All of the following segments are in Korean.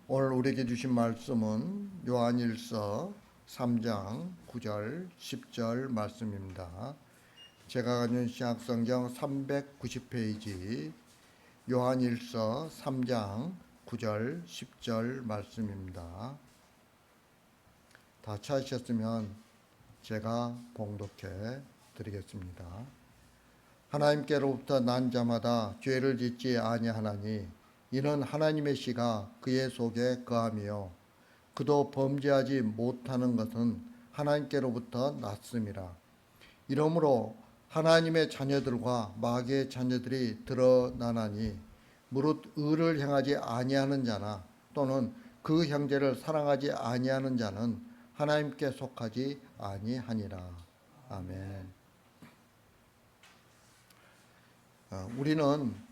오늘 우리에게 주신 말씀은 요한일서 3장 9절 10절 말씀입니다. 제가 가진 신약성경 390페이지 요한일서 3장 9절 10절 말씀입니다. 다 찾으셨으면 제가 봉독해 드리겠습니다. 하나님께로부터 난 자마다 죄를 짓지 아니하나니 이는 하나님의 씨가 그의 속에 거함이요 그도 범죄하지 못하는 것은 하나님께로부터 났음이라. 이러므로 하나님의 자녀들과 마귀의 자녀들이 드러나나니 무릇 의를 행하지 아니하는 자나 또는 그 형제를 사랑하지 아니하는 자는 하나님께 속하지 아니하니라. 아멘. 우리는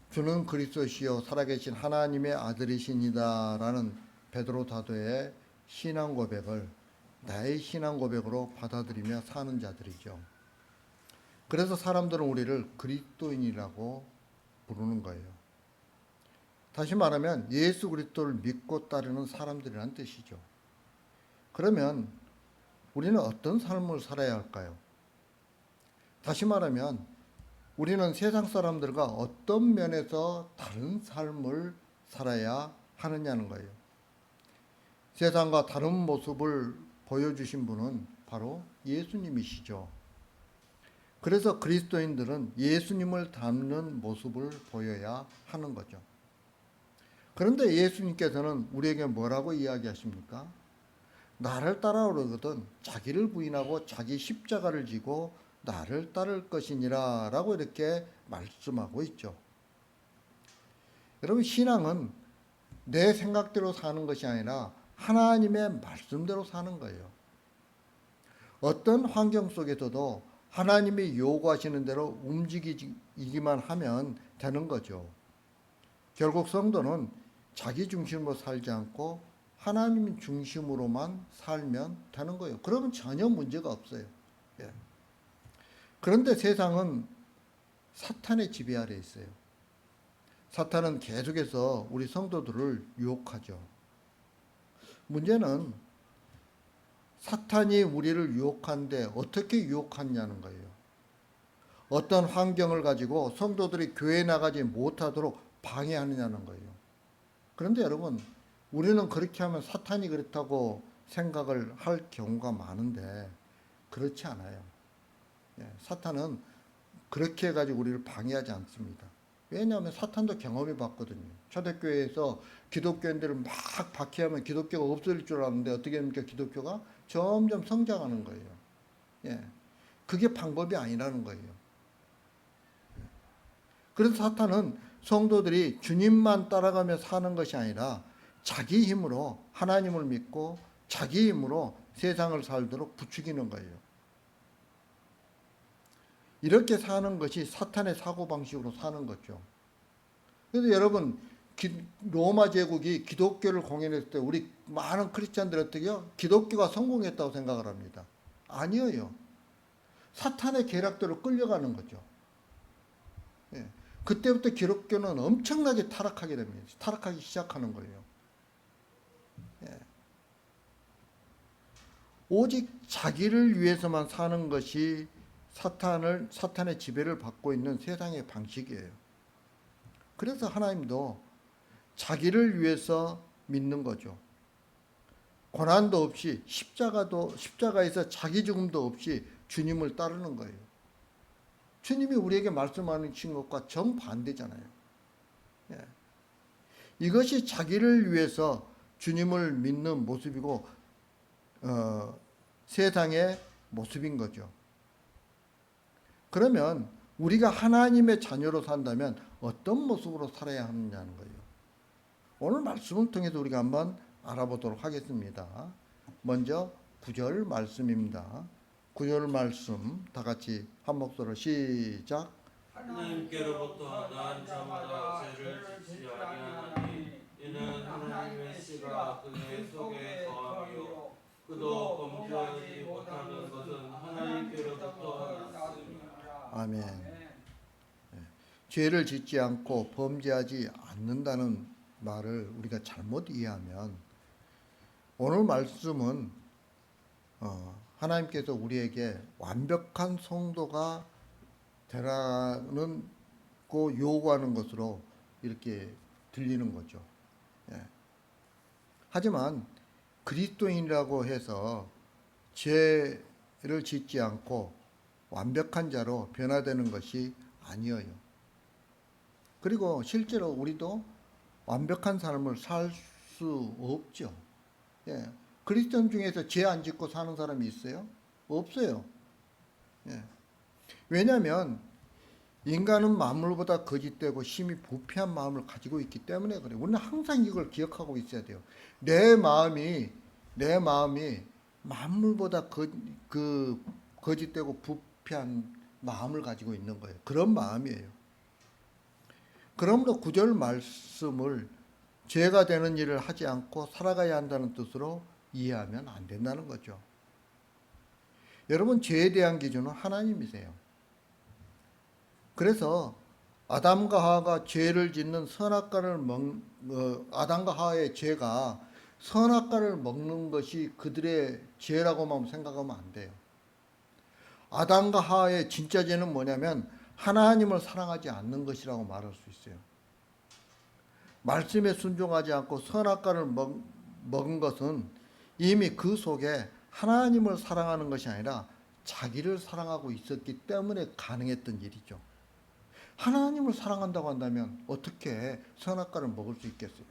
주는 그리스도시요 살아계신 하나님의 아들이시니다라는 베드로 사도의 신앙 고백을 나의 신앙 고백으로 받아들이며 사는 자들이죠. 그래서 사람들은 우리를 그리스도인이라고 부르는 거예요. 다시 말하면 예수 그리스도를 믿고 따르는 사람들이란 뜻이죠. 그러면 우리는 어떤 삶을 살아야 할까요? 다시 말하면 우리는 세상 사람들과 어떤 면에서 다른 삶을 살아야 하느냐는 거예요. 세상과 다른 모습을 보여주신 분은 바로 예수님이시죠. 그래서 그리스도인들은 예수님을 닮는 모습을 보여야 하는 거죠. 그런데 예수님께서는 우리에게 뭐라고 이야기하십니까? 나를 따라오려거든 자기를 부인하고 자기 십자가를 지고 나를 따를 것이니라 라고 이렇게 말씀하고 있죠. 여러분, 신앙은 내 생각대로 사는 것이 아니라 하나님의 말씀대로 사는 거예요. 어떤 환경 속에서도 하나님이 요구하시는 대로 움직이기만 하면 되는 거죠. 결국 성도는 자기 중심으로 살지 않고 하나님 중심으로만 살면 되는 거예요. 그러면 전혀 문제가 없어요. 예. 그런데 세상은 사탄의 지배 아래 있어요. 사탄은 계속해서 우리 성도들을 유혹하죠. 문제는 사탄이 우리를 유혹하는데 어떻게 유혹하냐는 거예요. 어떤 환경을 가지고 성도들이 교회에 나가지 못하도록 방해하느냐는 거예요. 그런데 여러분, 우리는 그렇게 하면 사탄이 그렇다고 생각을 할 경우가 많은데 그렇지 않아요. 사탄은 그렇게 해가지고 우리를 방해하지 않습니다. 왜냐하면 사탄도 경험해 봤거든요. 초대교회에서 기독교인들을 막 박해하면 기독교가 없어질 줄 알았는데 어떻게 됩니까? 기독교가 점점 성장하는 거예요. 예. 그게 방법이 아니라는 거예요. 그래서 사탄은 성도들이 주님만 따라가며 사는 것이 아니라 자기 힘으로 하나님을 믿고 자기 힘으로 세상을 살도록 부추기는 거예요. 이렇게 사는 것이 사탄의 사고방식으로 사는 거죠. 그래서 여러분, 로마 제국이 기독교를 공인했을 때 우리 많은 크리스찬들 어떻게요? 기독교가 성공했다고 생각을 합니다. 아니에요. 사탄의 계략대로 끌려가는 거죠. 예. 그때부터 기독교는 엄청나게 타락하게 됩니다. 타락하기 시작하는 거예요. 예. 오직 자기를 위해서만 사는 것이 사탄의 지배를 받고 있는 세상의 방식이에요. 그래서 하나님도 자기를 위해서 믿는 거죠. 고난도 없이 십자가에서 자기 죽음도 없이 주님을 따르는 거예요. 주님이 우리에게 말씀하신 것과 정반대잖아요. 예. 이것이 자기를 위해서 주님을 믿는 모습이고 세상의 모습인 거죠. 그러면 우리가 하나님의 자녀로 산다면 어떤 모습으로 살아야 하느냐는 거예요. 오늘 말씀을 통해서 우리가 한번 알아보도록 하겠습니다. 먼저 9절 말씀입니다. 9절 말씀 다 같이 한 목소리로 시작. 하나님께로부터 난 자마다 죄를 짓지 아니하나니 이는 하나님의 씨가 그의 속에 거함이요 그도 범죄하지 못하는 것은 하나님께로부터 났음이라. 아멘. 죄를 짓지 않고 범죄하지 않는다는 말을 우리가 잘못 이해하면 오늘 말씀은 하나님께서 우리에게 완벽한 성도가 되라는 고 요구하는 것으로 이렇게 들리는 거죠. 예. 하지만 그리스도인이라고 해서 죄를 짓지 않고 완벽한 자로 변화되는 것이 아니에요. 그리고 실제로 우리도 완벽한 삶을 살 수 없죠. 예. 그리스도인 중에서 죄 안 짓고 사는 사람이 있어요? 없어요. 예. 왜냐하면 인간은 만물보다 거짓되고 심히 부패한 마음을 가지고 있기 때문에 그래요. 우리는 항상 이걸 기억하고 있어야 돼요. 내 마음이 만물보다 거짓되고 부패한 마음을 가지고 있는 거예요. 그런 마음이에요. 그러므로 구절 말씀을 죄가 되는 일을 하지 않고 살아가야 한다는 뜻으로 이해하면 안 된다는 거죠. 여러분, 죄에 대한 기준은 하나님이세요. 그래서 아담과 하와가 죄를 짓는 아담과 하와의 죄가 선악과를 먹는 것이 그들의 죄라고만 생각하면 안 돼요. 아담과 하와의 진짜 죄는 뭐냐면 하나님을 사랑하지 않는 것이라고 말할 수 있어요. 말씀에 순종하지 않고 선악과를 먹은 것은 이미 그 속에 하나님을 사랑하는 것이 아니라 자기를 사랑하고 있었기 때문에 가능했던 일이죠. 하나님을 사랑한다고 한다면 어떻게 선악과를 먹을 수 있겠어요?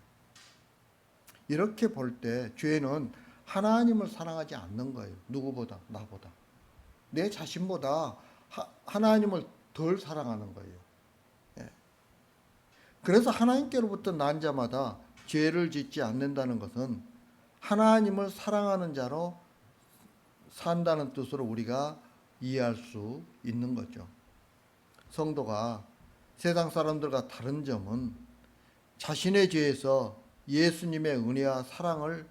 이렇게 볼 때 죄는 하나님을 사랑하지 않는 거예요. 누구보다, 나보다. 내 자신보다 하나님을 덜 사랑하는 거예요. 예. 그래서 하나님께로부터 난 자마다 죄를 짓지 않는다는 것은 하나님을 사랑하는 자로 산다는 뜻으로 우리가 이해할 수 있는 거죠. 성도가 세상 사람들과 다른 점은 자신의 죄에서 예수님의 은혜와 사랑을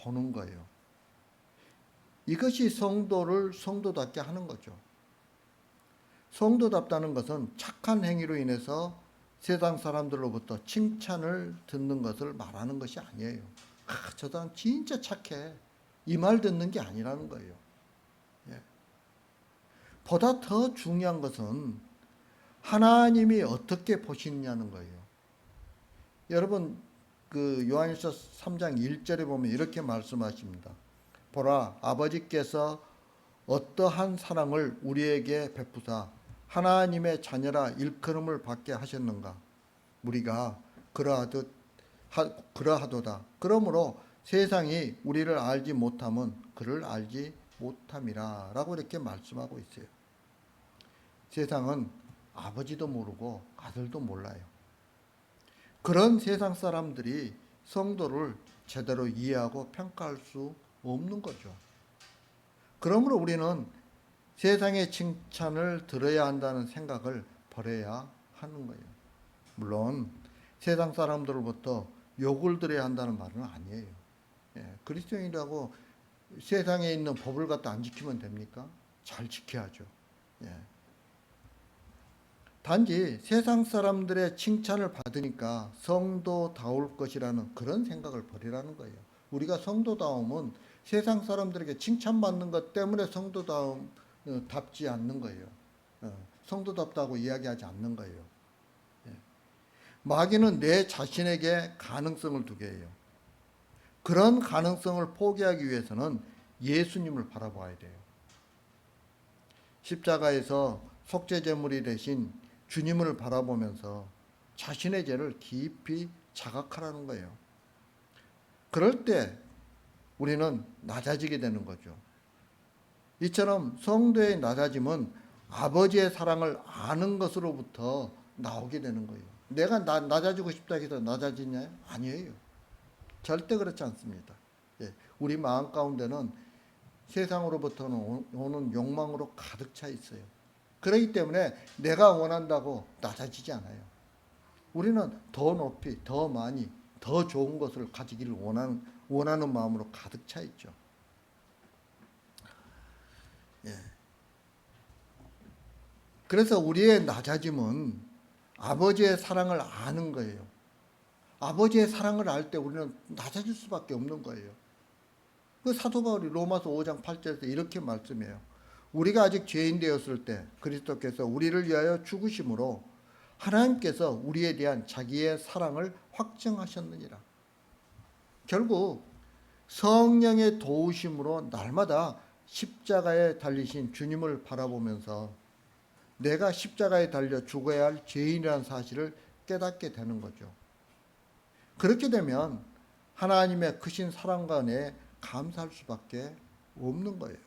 보는 거예요. 이것이 성도를 성도답게 하는 거죠. 성도답다는 것은 착한 행위로 인해서 세상 사람들로부터 칭찬을 듣는 것을 말하는 것이 아니에요. 저 사람 진짜 착해. 이 말 듣는 게 아니라는 거예요. 예. 보다 더 중요한 것은 하나님이 어떻게 보시느냐는 거예요. 여러분, 그 요한일서 3장 1절에 보면 이렇게 말씀하십니다. 보라, 아버지께서 어떠한 사랑을 우리에게 베푸사 하나님의 자녀라 일컬음을 받게 하셨는가. 우리가 그러하도다. 그러므로 세상이 우리를 알지 못함은 그를 알지 못함이라 라고 이렇게 말씀하고 있어요. 세상은 아버지도 모르고 아들도 몰라요. 그런 세상 사람들이 성도를 제대로 이해하고 평가할 수 없는 거죠. 그러므로 우리는 세상의 칭찬을 들어야 한다는 생각을 버려야 하는 거예요. 물론 세상 사람들로부터 욕을 들어야 한다는 말은 아니에요. 예, 그리스도인이라고 세상에 있는 법을 갖다 안 지키면 됩니까? 잘 지켜야죠. 예. 단지 세상 사람들의 칭찬을 받으니까 성도다울 것이라는 그런 생각을 버리라는 거예요. 우리가 성도다움은 세상 사람들에게 칭찬받는 것 때문에 성도답지 않는 거예요. 성도답다고 이야기하지 않는 거예요. 예. 마귀는 내 자신에게 가능성을 두게 해요. 그런 가능성을 포기하기 위해서는 예수님을 바라봐야 돼요. 십자가에서 속죄제물이 되신 주님을 바라보면서 자신의 죄를 깊이 자각하라는 거예요. 그럴 때 우리는 낮아지게 되는 거죠. 이처럼 성도의 낮아짐은 아버지의 사랑을 아는 것으로부터 나오게 되는 거예요. 내가 낮아지고 싶다 해서 낮아지냐? 아니에요. 절대 그렇지 않습니다. 예, 우리 마음 가운데는 세상으로부터는 오는 욕망으로 가득 차 있어요. 그렇기 때문에 내가 원한다고 낮아지지 않아요. 우리는 더 높이, 더 많이, 더 좋은 것을 가지기를 원하는 마음으로 가득 차 있죠. 예. 그래서 우리의 낮아짐은 아버지의 사랑을 아는 거예요. 아버지의 사랑을 알 때 우리는 낮아질 수밖에 없는 거예요. 그 사도 바울이 로마서 5장 8절에서 이렇게 말씀해요. 우리가 아직 죄인 되었을 때 그리스도께서 우리를 위하여 죽으심으로 하나님께서 우리에 대한 자기의 사랑을 확증하셨느니라. 결국 성령의 도우심으로 날마다 십자가에 달리신 주님을 바라보면서 내가 십자가에 달려 죽어야 할 죄인이라는 사실을 깨닫게 되는 거죠. 그렇게 되면 하나님의 크신 사랑과 은혜에 감사할 수밖에 없는 거예요.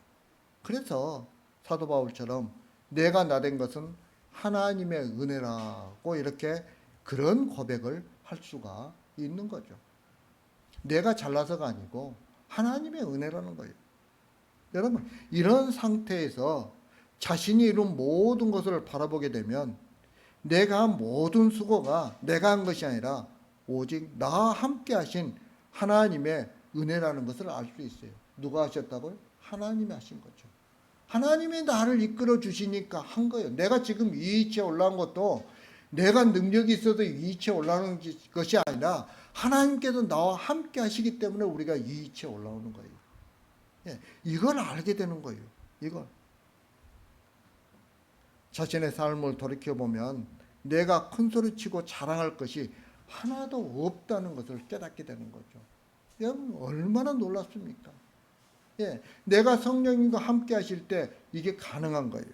그래서 사도 바울처럼 내가 나된 것은 하나님의 은혜라고 이렇게 그런 고백을 할 수가 있는 거죠. 내가 잘나서가 아니고 하나님의 은혜라는 거예요. 여러분, 이런 상태에서 자신이 이룬 모든 것을 바라보게 되면 내가 한 모든 수고가 내가 한 것이 아니라 오직 나와 함께 하신 하나님의 은혜라는 것을 알 수 있어요. 누가 하셨다고요? 하나님이 하신 거죠. 하나님이 나를 이끌어 주시니까 한 거예요. 내가 지금 이 위치에 올라온 것도 내가 능력이 있어서 이 위치에 올라오는 것이 아니라 하나님께서 나와 함께 하시기 때문에 우리가 이 위치에 올라오는 거예요. 예, 이걸 알게 되는 거예요. 이걸. 자신의 삶을 돌이켜보면 내가 큰소리치고 자랑할 것이 하나도 없다는 것을 깨닫게 되는 거죠. 여러분 얼마나 놀랍습니까? 예, 내가 성령님과 함께 하실 때 이게 가능한 거예요.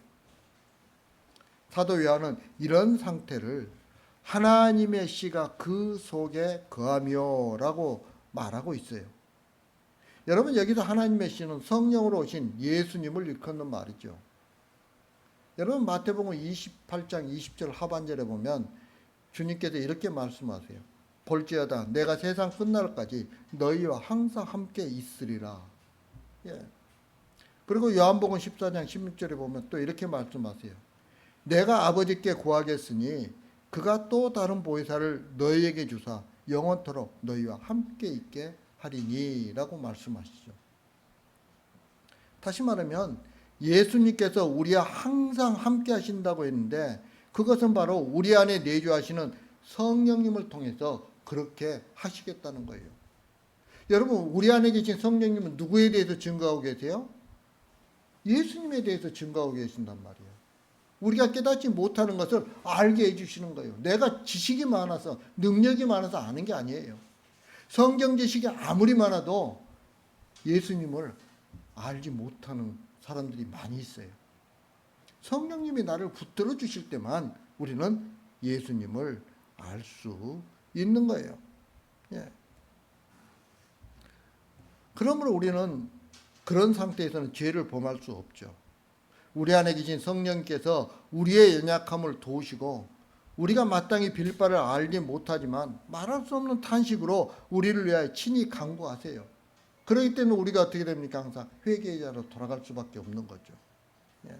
사도 요한은 이런 상태를 하나님의 씨가 그 속에 거하며라고 말하고 있어요. 여러분 여기서 하나님의 씨는 성령으로 오신 예수님을 일컫는 말이죠. 여러분 마태복음 28장 20절 하반절에 보면 주님께서 이렇게 말씀하세요. 볼지어다 내가 세상 끝날까지 너희와 항상 함께 있으리라. 예. 그리고 요한복음 14장 16절에 보면 또 이렇게 말씀하세요. 내가 아버지께 구하겠으니 그가 또 다른 보혜사를 너희에게 주사 영원토록 너희와 함께 있게 하리니 라고 말씀하시죠. 다시 말하면 예수님께서 우리와 항상 함께 하신다고 했는데 그것은 바로 우리 안에 내주하시는 성령님을 통해서 그렇게 하시겠다는 거예요. 여러분 우리 안에 계신 성령님은 누구에 대해서 증거하고 계세요? 예수님에 대해서 증거하고 계신단 말이에요. 우리가 깨닫지 못하는 것을 알게 해주시는 거예요. 내가 지식이 많아서 능력이 많아서 아는 게 아니에요. 성경 지식이 아무리 많아도 예수님을 알지 못하는 사람들이 많이 있어요. 성령님이 나를 붙들어 주실 때만 우리는 예수님을 알 수 있는 거예요. 예. 그러므로 우리는 그런 상태에서는 죄를 범할 수 없죠. 우리 안에 계신 성령께서 우리의 연약함을 도우시고 우리가 마땅히 빌 바를 알지 못하지만 말할 수 없는 탄식으로 우리를 위하여 친히 간구하세요. 그렇기 때문에 우리가 어떻게 됩니까? 항상 회개자로 돌아갈 수밖에 없는 거죠. 예.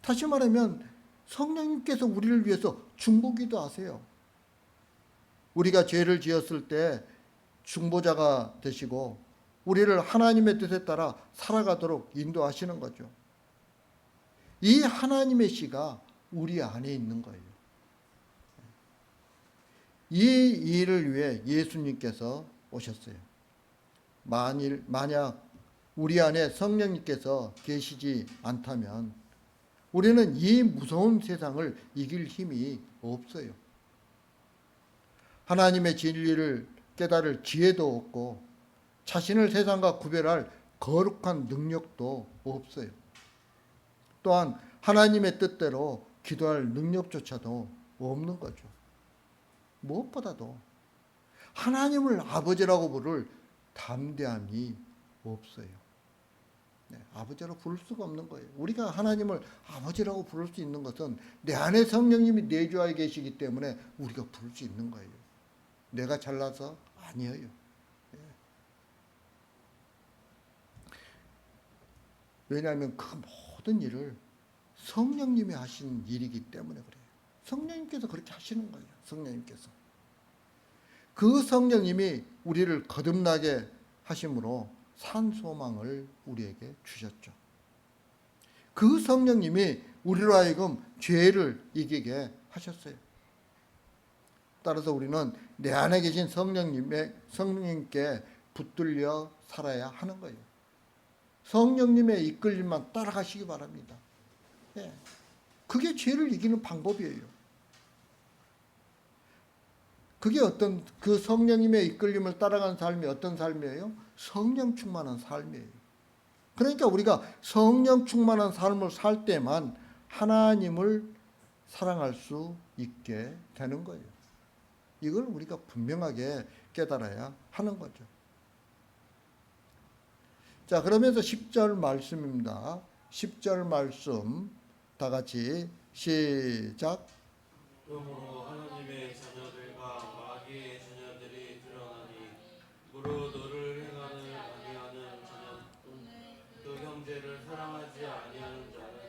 다시 말하면 성령님께서 우리를 위해서 중보기도 하세요. 우리가 죄를 지었을 때 중보자가 되시고 우리를 하나님의 뜻에 따라 살아가도록 인도하시는 거죠. 이 하나님의 씨가 우리 안에 있는 거예요. 이 일을 위해 예수님께서 오셨어요. 만약 우리 안에 성령님께서 계시지 않다면 우리는 이 무서운 세상을 이길 힘이 없어요. 하나님의 진리를 깨달을 지혜도 없고 자신을 세상과 구별할 거룩한 능력도 없어요. 또한 하나님의 뜻대로 기도할 능력조차도 없는 거죠. 무엇보다도 하나님을 아버지라고 부를 담대함이 없어요. 네, 아버지라고 부를 수가 없는 거예요. 우리가 하나님을 아버지라고 부를 수 있는 것은 내 안에 성령님이 내주하에 계시기 때문에 우리가 부를 수 있는 거예요. 내가 잘나서 아니에요. 네. 왜냐하면 그 모든 일을 성령님이 하신 일이기 때문에 그래요. 성령님께서 그렇게 하시는 거예요. 성령님께서. 그 성령님이 우리를 거듭나게 하심으로 산 소망을 우리에게 주셨죠. 그 성령님이 우리로 하여금 죄를 이기게 하셨어요. 따라서 우리는 내 안에 계신 성령님께 붙들려 살아야 하는 거예요. 성령님의 이끌림만 따라가시기 바랍니다. 예. 그게 죄를 이기는 방법이에요. 그게 그 성령님의 이끌림을 따라가는 삶이 어떤 삶이에요? 성령 충만한 삶이에요. 그러니까 우리가 성령 충만한 삶을 살 때만 하나님을 사랑할 수 있게 되는 거예요. 이걸 우리가 분명하게 깨달아야 하는 거죠. 자, 그러면서 10절 말씀입니다. 10절 말씀 다 같이 시작. 그러므로 하나님의 자녀들과 마귀의 자녀들이 드러나니 무릇 너를 행하는 아니하는 자는 그 형제를 사랑하지 아니하는 자는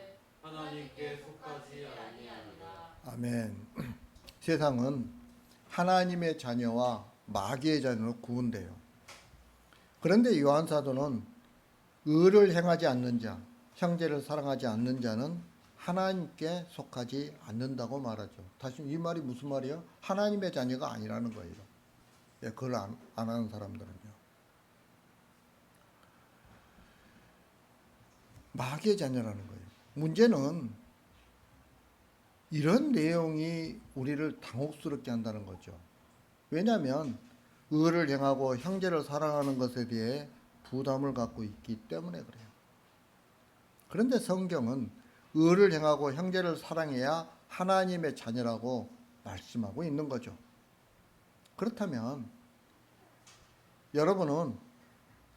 하나님께 속하지 아니하느니라. 아멘. 세상은 하나님의 자녀와 마귀의 자녀로 구분돼요. 그런데 요한 사도는 의를 행하지 않는 자, 형제를 사랑하지 않는 자는 하나님께 속하지 않는다고 말하죠. 다시 이 말이 무슨 말이에요? 하나님의 자녀가 아니라는 거예요. 예, 그걸 안 하는 사람들은요. 마귀의 자녀라는 거예요. 문제는 이런 내용이 우리를 당혹스럽게 한다는 거죠. 왜냐하면 의를 행하고 형제를 사랑하는 것에 대해 부담을 갖고 있기 때문에 그래요. 그런데 성경은 의를 행하고 형제를 사랑해야 하나님의 자녀라고 말씀하고 있는 거죠. 그렇다면 여러분은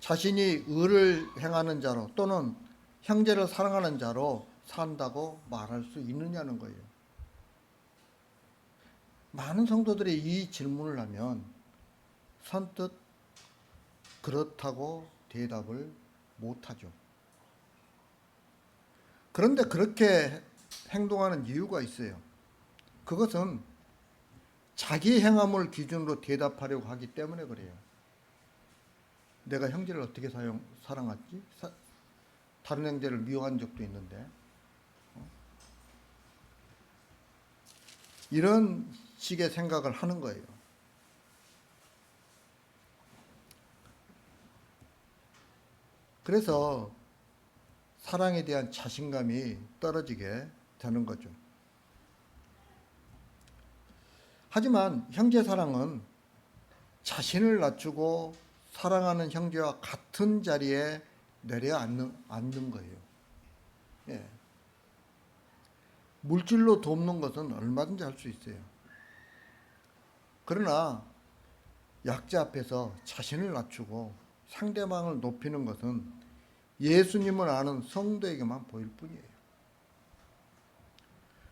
자신이 의를 행하는 자로 또는 형제를 사랑하는 자로 산다고 말할 수 있느냐는 거예요. 많은 성도들이 이 질문을 하면 선뜻 그렇다고 대답을 못하죠. 그런데 그렇게 행동하는 이유가 있어요. 그것은 자기 행함을 기준으로 대답하려고 하기 때문에 그래요. 내가 형제를 어떻게 사랑했지? 다른 형제를 미워한 적도 있는데. 이런 식의 생각을 하는 거예요. 그래서 사랑에 대한 자신감이 떨어지게 되는 거죠. 하지만 형제 사랑은 자신을 낮추고 사랑하는 형제와 같은 자리에 내려앉는 거예요. 예. 물질로 돕는 것은 얼마든지 할 수 있어요. 그러나 약자 앞에서 자신을 낮추고 상대방을 높이는 것은 예수님을 아는 성도에게만 보일 뿐이에요.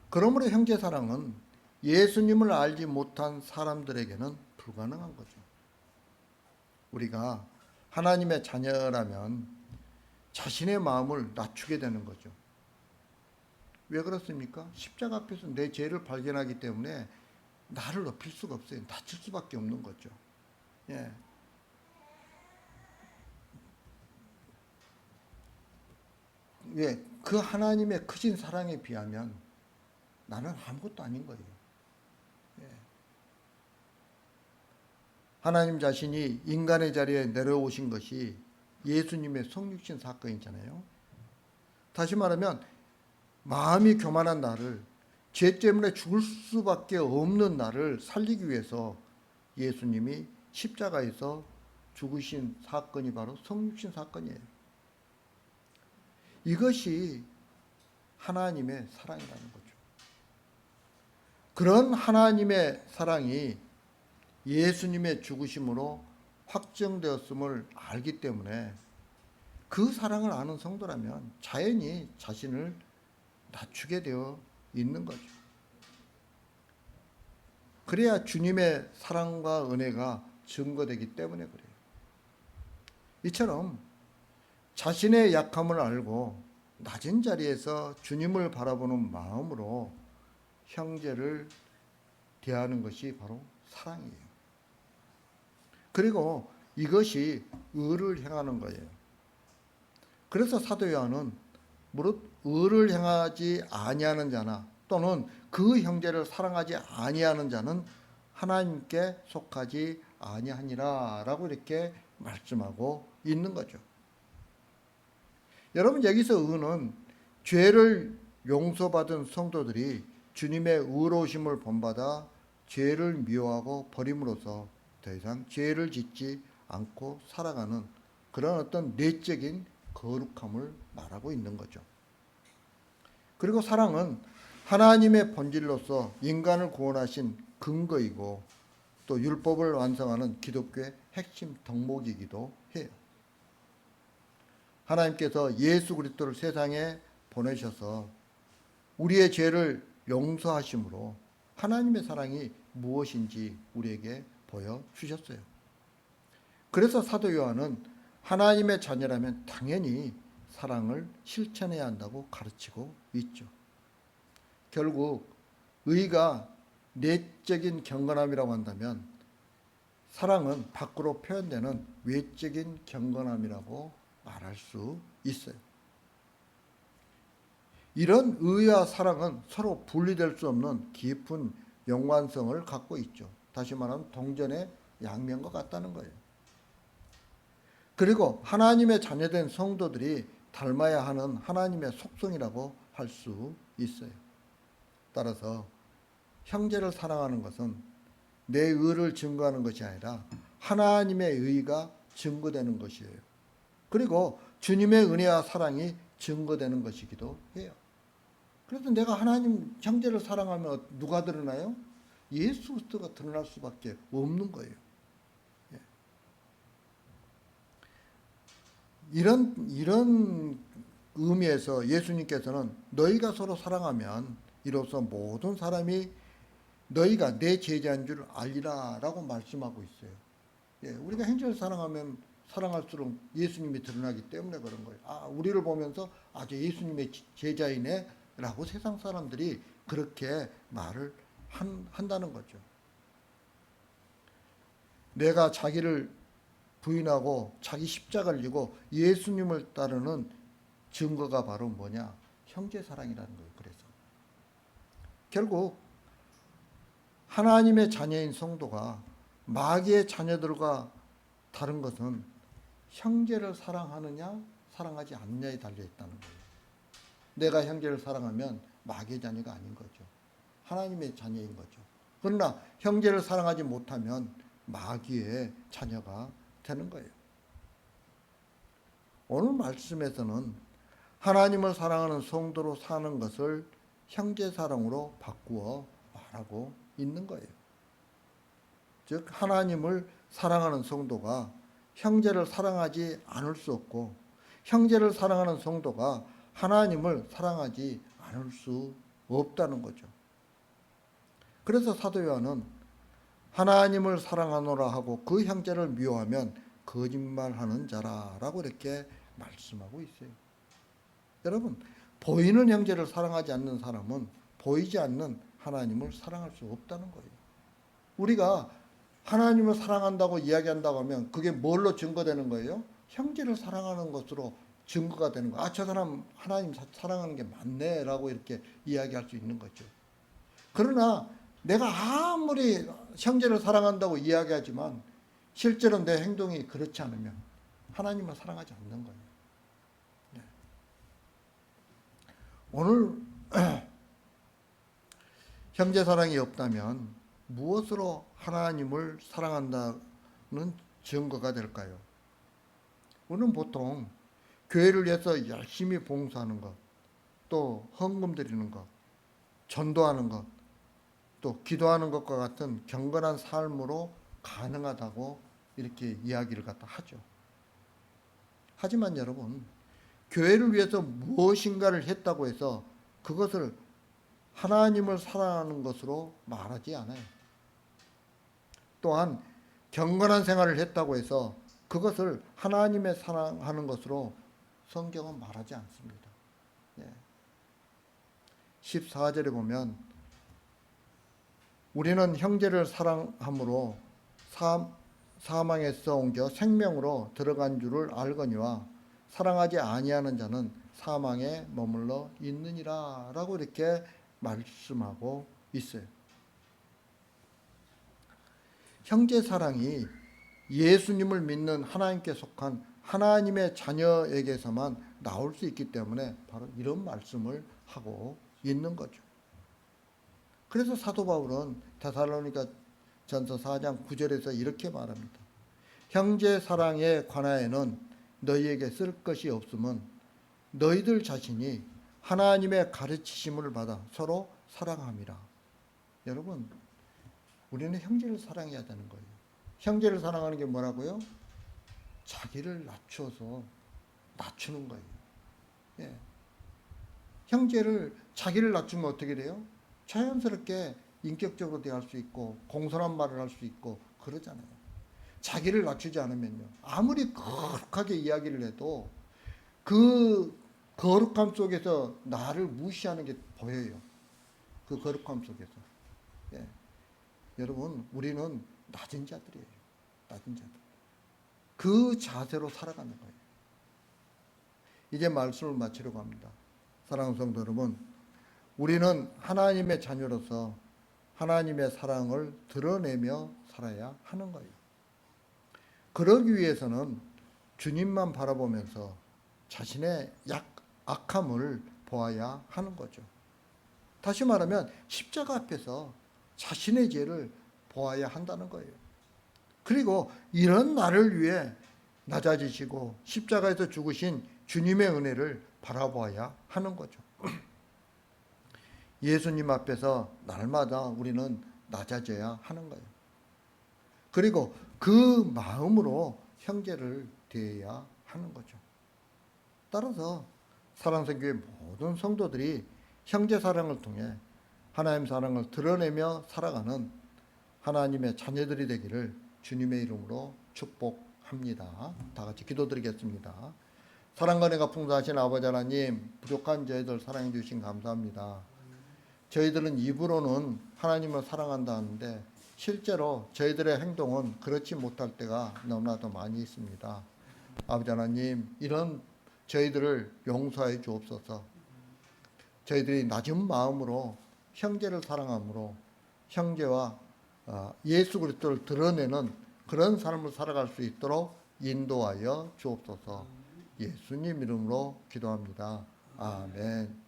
그러므로 형제 사랑은 예수님을 알지 못한 사람들에게는 불가능한 거죠. 우리가 하나님의 자녀라면 자신의 마음을 낮추게 되는 거죠. 왜 그렇습니까? 십자가 앞에서 내 죄를 발견하기 때문에 나를 높일 수가 없어요. 낮출 수밖에 없는 거죠. 예. 왜? 그 하나님의 크신 사랑에 비하면 나는 아무것도 아닌 거예요. 예. 하나님 자신이 인간의 자리에 내려오신 것이 예수님의 성육신 사건이잖아요. 다시 말하면 마음이 교만한 나를, 죄 때문에 죽을 수밖에 없는 나를 살리기 위해서 예수님이 십자가에서 죽으신 사건이 바로 성육신 사건이에요. 이것이 하나님의 사랑이라는 거죠. 그런 하나님의 사랑이 예수님의 죽으심으로 확정되었음을 알기 때문에 그 사랑을 아는 성도라면 자연히 자신을 낮추게 되어 있는 거죠. 그래야 주님의 사랑과 은혜가 증거되기 때문에 그래요. 이처럼 자신의 약함을 알고 낮은 자리에서 주님을 바라보는 마음으로 형제를 대하는 것이 바로 사랑이에요. 그리고 이것이 의를 행하는 거예요. 그래서 사도 요한은 무릇 의를 행하지 아니하는 자나 또는 그 형제를 사랑하지 아니하는 자는 하나님께 속하지 아니하니라라고 이렇게 말씀하고 있는 거죠. 여러분, 여기서 의는 죄를 용서받은 성도들이 주님의 의로우심을 본받아 죄를 미워하고 버림으로써 더 이상 죄를 짓지 않고 살아가는 그런 어떤 내적인 거룩함을 말하고 있는 거죠. 그리고 사랑은 하나님의 본질로서 인간을 구원하신 근거이고 또 율법을 완성하는 기독교의 핵심 덕목이기도 해요. 하나님께서 예수 그리스도를 세상에 보내셔서 우리의 죄를 용서하심으로 하나님의 사랑이 무엇인지 우리에게 보여주셨어요. 그래서 사도 요한은 하나님의 자녀라면 당연히 사랑을 실천해야 한다고 가르치고 있죠. 결국 의가 내적인 경건함이라고 한다면 사랑은 밖으로 표현되는 외적인 경건함이라고 말할 수 있어요. 이런 의와 사랑은 서로 분리될 수 없는 깊은 연관성을 갖고 있죠. 다시 말하면 동전의 양면과 같다는 거예요. 그리고 하나님의 자녀된 성도들이 닮아야 하는 하나님의 속성이라고 할 수 있어요. 따라서 형제를 사랑하는 것은 내 의를 증거하는 것이 아니라 하나님의 의가 증거되는 것이에요. 그리고 주님의 은혜와 사랑이 증거되는 것이기도 해요. 그래서 내가 하나님 형제를 사랑하면 누가 드러나요? 예수 그리스도가 드러날 수밖에 없는 거예요. 이런 의미에서 예수님께서는 너희가 서로 사랑하면 이로써 모든 사람이 너희가 내 제자인 줄 알리라 라고 말씀하고 있어요. 우리가 형제를 사랑하면 사랑할수록 예수님이 드러나기 때문에 그런 거예요. 우리를 보면서 저 예수님의 제자이네 라고 세상 사람들이 그렇게 말을 한다는 거죠. 내가 자기를 부인하고 자기 십자가를 지고 예수님을 따르는 증거가 바로 뭐냐? 형제 사랑이라는 거예요. 그래서 결국 하나님의 자녀인 성도가 마귀의 자녀들과 다른 것은 형제를 사랑하느냐 사랑하지 않느냐에 달려 있다는 거예요. 내가 형제를 사랑하면 마귀의 자녀가 아닌 거죠. 하나님의 자녀인 거죠. 그러나 형제를 사랑하지 못하면 마귀의 자녀가 되는 거예요. 오늘 말씀에서는 하나님을 사랑하는 성도로 사는 것을 형제 사랑으로 바꾸어 말하고 있는 거예요. 즉 하나님을 사랑하는 성도가 형제를 사랑하지 않을 수 없고 형제를 사랑하는 성도가 하나님을 사랑하지 않을 수 없다는 거죠. 그래서 사도 요한은 하나님을 사랑하노라 하고 그 형제를 미워하면 거짓말하는 자라라고 이렇게 말씀하고 있어요. 여러분, 보이는 형제를 사랑하지 않는 사람은 보이지 않는 하나님을 사랑할 수 없다는 거예요. 우리가 하나님을 사랑한다고 이야기한다고 하면 그게 뭘로 증거되는 거예요? 형제를 사랑하는 것으로 증거가 되는 거예요. 저 사람 하나님 사랑하는 게 맞네 라고 이렇게 이야기할 수 있는 거죠. 그러나 내가 아무리 형제를 사랑한다고 이야기하지만 실제로 내 행동이 그렇지 않으면 하나님을 사랑하지 않는 거예요. 오늘 형제 사랑이 없다면 무엇으로 하나님을 사랑한다는 증거가 될까요? 우리는 보통 교회를 위해서 열심히 봉사하는 것, 또 헌금 드리는 것, 전도하는 것, 또 기도하는 것과 같은 경건한 삶으로 가능하다고 이렇게 이야기를 갖다 하죠. 하지만 여러분, 교회를 위해서 무엇인가를 했다고 해서 그것을 하나님을 사랑하는 것으로 말하지 않아요. 또한 경건한 생활을 했다고 해서 그것을 하나님의 사랑하는 것으로 성경은 말하지 않습니다. 14절에 보면 우리는 형제를 사랑함으로 사망에서 옮겨 생명으로 들어간 줄을 알거니와 사랑하지 아니하는 자는 사망에 머물러 있느니라 라고 이렇게 말씀하고 있어요. 형제 사랑이 예수님을 믿는 하나님께 속한 하나님의 자녀에게서만 나올 수 있기 때문에 바로 이런 말씀을 하고 있는 거죠. 그래서 사도 바울은 데살로니가 전서 4장 9절에서 이렇게 말합니다. 형제 사랑에 관하여는 너희에게 쓸 것이 없음은 너희들 자신이 하나님의 가르치심을 받아 서로 사랑함이라. 여러분, 우리는 형제를 사랑해야 되는 거예요. 형제를 사랑하는 게 뭐라고요? 자기를 낮추는 거예요. 예. 형제를 자기를 낮추면 어떻게 돼요? 자연스럽게 인격적으로 대할 수 있고 공손한 말을 할 수 있고 그러잖아요. 자기를 낮추지 않으면요. 아무리 거룩하게 이야기를 해도 그 거룩함 속에서 나를 무시하는 게 보여요. 그 거룩함 속에서. 예. 여러분, 우리는 낮은 자들이에요. 낮은 자들. 그 자세로 살아가는 거예요. 이제 말씀을 마치려고 합니다. 사랑하는 성도 여러분, 우리는 하나님의 자녀로서 하나님의 사랑을 드러내며 살아야 하는 거예요. 그러기 위해서는 주님만 바라보면서 자신의 악함을 보아야 하는 거죠. 다시 말하면 십자가 앞에서 자신의 죄를 보아야 한다는 거예요. 그리고 이런 나를 위해 낮아지시고 십자가에서 죽으신 주님의 은혜를 바라보아야 하는 거죠. 예수님 앞에서 날마다 우리는 낮아져야 하는 거예요. 그리고 그 마음으로 형제를 대해야 하는 거죠. 따라서 사랑성교회 모든 성도들이 형제 사랑을 통해 하나님 사랑을 드러내며 살아가는 하나님의 자녀들이 되기를 주님의 이름으로 축복합니다. 다 같이 기도드리겠습니다. 사랑과 은혜가 풍성하신 아버지 하나님, 부족한 저희들 사랑해 주신 감사합니다. 저희들은 입으로는 하나님을 사랑한다 하는데 실제로 저희들의 행동은 그렇지 못할 때가 너무나도 많이 있습니다. 아버지 하나님, 이런 저희들을 용서해 주옵소서. 저희들이 낮은 마음으로 형제를 사랑함으로 형제와 예수 그리스도를 드러내는 그런 삶을 살아갈 수 있도록 인도하여 주옵소서. 예수님 이름으로 기도합니다. 아멘.